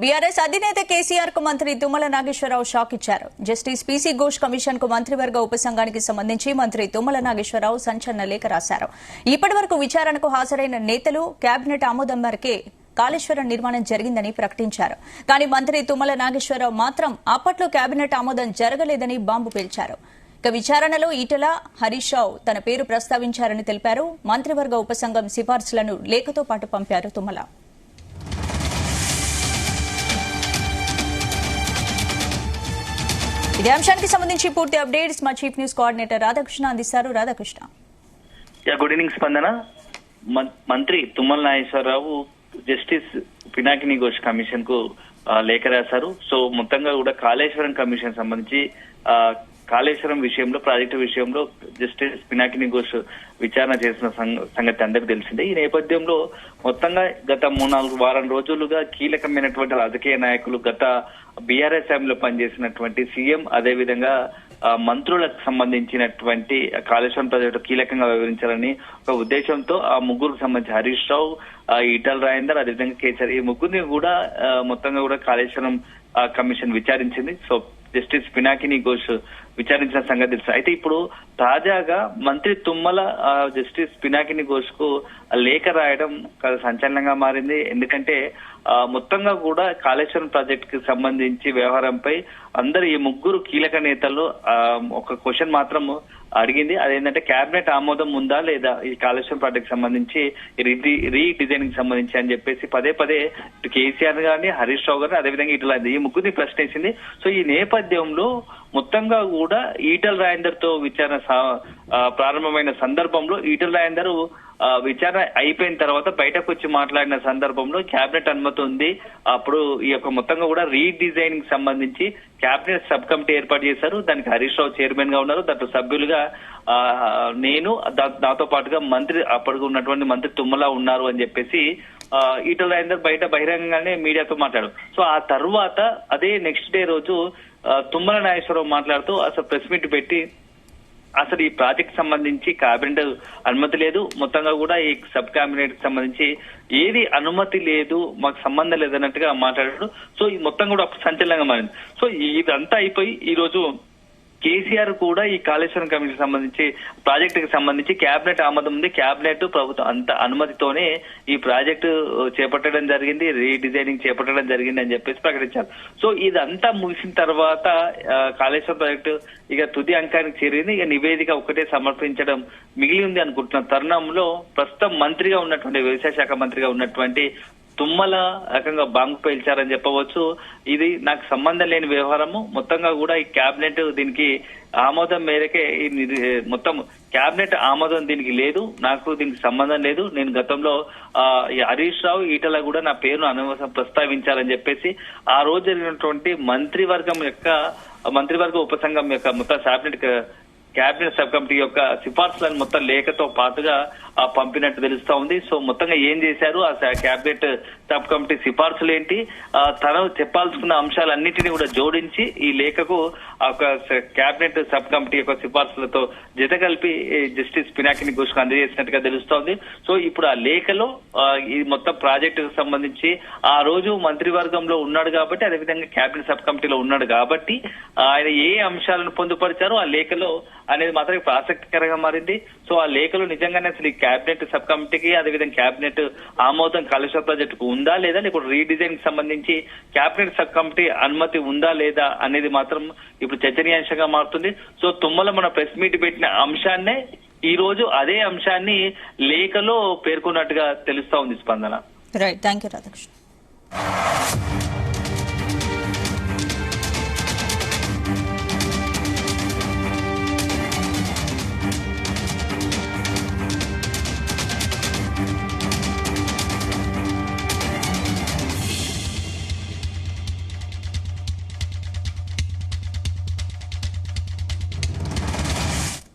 BRS అధినేత కేసీఆర్ కు మంత్రి తుమ్మల నాగేశ్వరరావు షాక్ ఇచ్చారు. జస్టిస్ పీసీ ఘోష్ కమిషన్ కు మంత్రివర్గ ఉపసంఘానికి సంబంధించి మంత్రి తుమ్మల నాగేశ్వరరావు సంచలన లేఖ రాశారు. ఇప్పటి వరకు విచారణకు హాజరైన నేతలు కేబినెట్ ఆమోదం మేరకే కాళేశ్వరం నిర్మాణం జరిగిందని ప్రకటించారు. కానీ మంత్రి తుమ్మల నాగేశ్వరరావు మాత్రం అప్పట్లో కేబినెట్ ఆమోదం జరగలేదని బాంబు పేల్చారు. ఇక విచారణలో ఈటెల, హరీష్ రావు తన పేరు ప్రస్తావించారని తెలిపారు. మంత్రివర్గ ఉపసంఘం సిఫార్సులను లేఖతో పాటు పంపారు తుమ్మల. ఇదే అంశానికి సంబంధించి పూర్తి అప్డేట్స్ మా చీఫ్ న్యూస్ కోఆర్డినేటర్ రాధాకృష్ణ అందిస్తారు. రాధాకృష్ణ. గుడ్ ఈవినింగ్ స్పందన. మంత్రి తుమ్మల నాగేశ్వరరావు జస్టిస్ పినాకిని ఘోష్ కమిషన్ కు లేఖ రాశారు. సో మొత్తంగా కూడా కాళేశ్వరం కమిషన్ సంబంధించి కాళేశ్వరం విషయంలో, ప్రాజెక్టు విషయంలో జస్టిస్ పినాకిని ఘోష్ విచారణ చేసిన సంగతి అందరికీ తెలిసిందే. ఈ నేపథ్యంలో మొత్తంగా గత 3-4 వారం రోజులుగా కీలకమైనటువంటి రాజకీయ నాయకులు, గత బీఆర్ఎస్ లో పనిచేసినటువంటి సీఎం, అదేవిధంగా మంత్రులకు సంబంధించినటువంటి కాళేశ్వరం ప్రాజెక్టు కీలకంగా వివరించాలని ఒక ఉద్దేశంతో ఆ ముగ్గురికి సంబంధించి హరీష్ రావు, ఈటల రాజేందర్, అదేవిధంగా కేసీఆర్, ఈ ముగ్గురిని కూడా మొత్తంగా కూడా కాళేశ్వరం కమిషన్ విచారించింది. సో జస్టిస్ పినాకిని ఘోష్ విచారించిన సంగతి తెలుసు. అయితే ఇప్పుడు తాజాగా మంత్రి తుమ్మల జస్టిస్ పినాకిని ఘోష్ కు లేఖ రాయడం సంచలనంగా మారింది. ఎందుకంటే మొత్తంగా కూడా కాళేశ్వరం ప్రాజెక్ట్ కి సంబంధించి వ్యవహారంపై అందరు ఈ ముగ్గురు కీలక నేతలు ఒక క్వశ్చన్ మాత్రం అడిగింది. అదేంటంటే కేబినెట్ ఆమోదం ఉందా లేదా ఈ కాళేశ్వరం ప్రాజెక్ట్ సంబంధించి, రీడిజైనింగ్ సంబంధించి అని చెప్పేసి పదే కేసీఆర్ గారిని, హరీష్ రావు గారిని, అదేవిధంగా ఈటల ఈ ముగ్గురిని ప్రశ్నించింది. సో ఈ నేపథ్యంలో మొత్తంగా కూడా ఈటల రాజేందర్ తో విచారణ ప్రారంభమైన సందర్భంలో ఈటల రాజేందర్ విచారణ అయిపోయిన తర్వాత బయటకు వచ్చి మాట్లాడిన సందర్భంలో కేబినెట్ అనుమతి ఉంది, అప్పుడు ఈ యొక్క మొత్తంగా కూడా రీడిజైనింగ్ సంబంధించి కేబినెట్ సబ్ కమిటీ ఏర్పాటు చేశారు. దానికి హరీష్ రావు చైర్మన్ గా ఉన్నారు. దాంట్లో సభ్యులుగా నేను, నాతో పాటుగా మంత్రి, అప్పటికి ఉన్నటువంటి మంత్రి తుమ్మల ఉన్నారు అని చెప్పేసి ఈటల రాజేందర్ బయట బహిరంగంగానే మీడియాతో మాట్లాడారు. సో ఆ తర్వాత అదే నెక్స్ట్ డే రోజు తుమ్మల నాగేశ్వరరావు మాట్లాడుతూ అసలు ప్రెస్ మీట్ పెట్టి అసలు ఈ ప్రాజెక్ట్ సంబంధించి కేబినెట్ అనుమతి లేదు, మొత్తంగా కూడా ఈ సబ్ కేబినెట్ కి సంబంధించి ఏది అనుమతి లేదు, మాకు సంబంధం లేదన్నట్టుగా మాట్లాడారు. సో ఈ మొత్తం కూడా సంచలనంగా మారింది. సో ఇదంతా అయిపోయి ఈ రోజు కేసీఆర్ కూడా ఈ కాళేశ్వరం కమిషన్ సంబంధించి, ప్రాజెక్టు కి సంబంధించి కేబినెట్ ఆమోదం ఉంది, కేబినెట్ ప్రభుత్వం అంత అనుమతితోనే ఈ ప్రాజెక్టు చేపట్టడం జరిగింది, రీడిజైనింగ్ చేపట్టడం జరిగింది అని చెప్పేసి ప్రకటించారు. సో ఇదంతా ముగిసిన తర్వాత కాళేశ్వరం ప్రాజెక్టు ఇక తుది అంకానికి చేరింది. ఇక నివేదిక ఒకటే సమర్పించడం మిగిలి ఉంది అనుకుంటున్న తరుణంలో ప్రస్తుతం మంత్రిగా ఉన్నటువంటి, వ్యవసాయ శాఖ మంత్రిగా ఉన్నటువంటి తుమ్మల రకంగా బాంబు పేల్చారని చెప్పవచ్చు. ఇది నాకు సంబంధం లేని వ్యవహారము, మొత్తంగా కూడా ఈ కేబినెట్ దీనికి ఆమోదం మేరకే, మొత్తం కేబినెట్ ఆమోదం దీనికి లేదు, నాకు దీనికి సంబంధం లేదు, నేను గతంలో హరీష్ రావు, ఈటల కూడా నా పేరును అనవసరం ప్రస్తావించారని చెప్పేసి ఆ రోజు జరిగినటువంటి మంత్రివర్గ ఉపసంఘం యొక్క మొత్తం కేబినెట్ సబ్ కమిటీ యొక్క సిఫార్సులను మొత్తం లేఖతో పాటుగా పంపినట్టు తెలుస్తా ఉంది. సో మొత్తంగా ఏం చేశారు, ఆ కేబినెట్ సబ్ కమిటీ సిఫార్సులు ఏంటి, తను చెప్పాల్సుకున్న అంశాలన్నింటినీ కూడా జోడించి ఈ లేఖకు ఒక కేబినెట్ సబ్ కమిటీ యొక్క సిఫార్సులతో జత కలిపి జస్టిస్ పినాకిని ఘోష్ కు అందజేసినట్టుగా తెలుస్తోంది. సో ఇప్పుడు ఆ లేఖలో ఈ మొత్తం ప్రాజెక్టుకు సంబంధించి ఆ రోజు మంత్రివర్గంలో ఉన్నాడు కాబట్టి, అదేవిధంగా కేబినెట్ సబ్ కమిటీలో ఉన్నాడు కాబట్టి ఆయన ఏ అంశాలను పొందుపరిచారో ఆ లేఖలో అనేది మాత్రం ఇప్పుడు ఆసక్తికరంగా మారింది. సో ఆ లేఖలో నిజంగానే అసలు ఈ కేబినెట్ సబ్ కమిటీకి, అదేవిధంగా కేబినెట్ ఆమోదం కాళేశ్వరం ప్రాజెక్టుకు ఉందా లేదా, ఇప్పుడు రీడిజైన్ కి సంబంధించి కేబినెట్ సబ్ కమిటీ అనుమతి ఉందా లేదా అనేది మాత్రం ఇప్పుడు చర్చనీయాంశంగా మారుతుంది. సో తుమ్మల మన ప్రెస్ మీట్ పెట్టిన అంశాన్నే ఈ రోజు అదే అంశాన్ని లేఖలో పేర్కొన్నట్టుగా తెలుస్తా ఉంది స్పందన. Right, thank you Radhakrishna.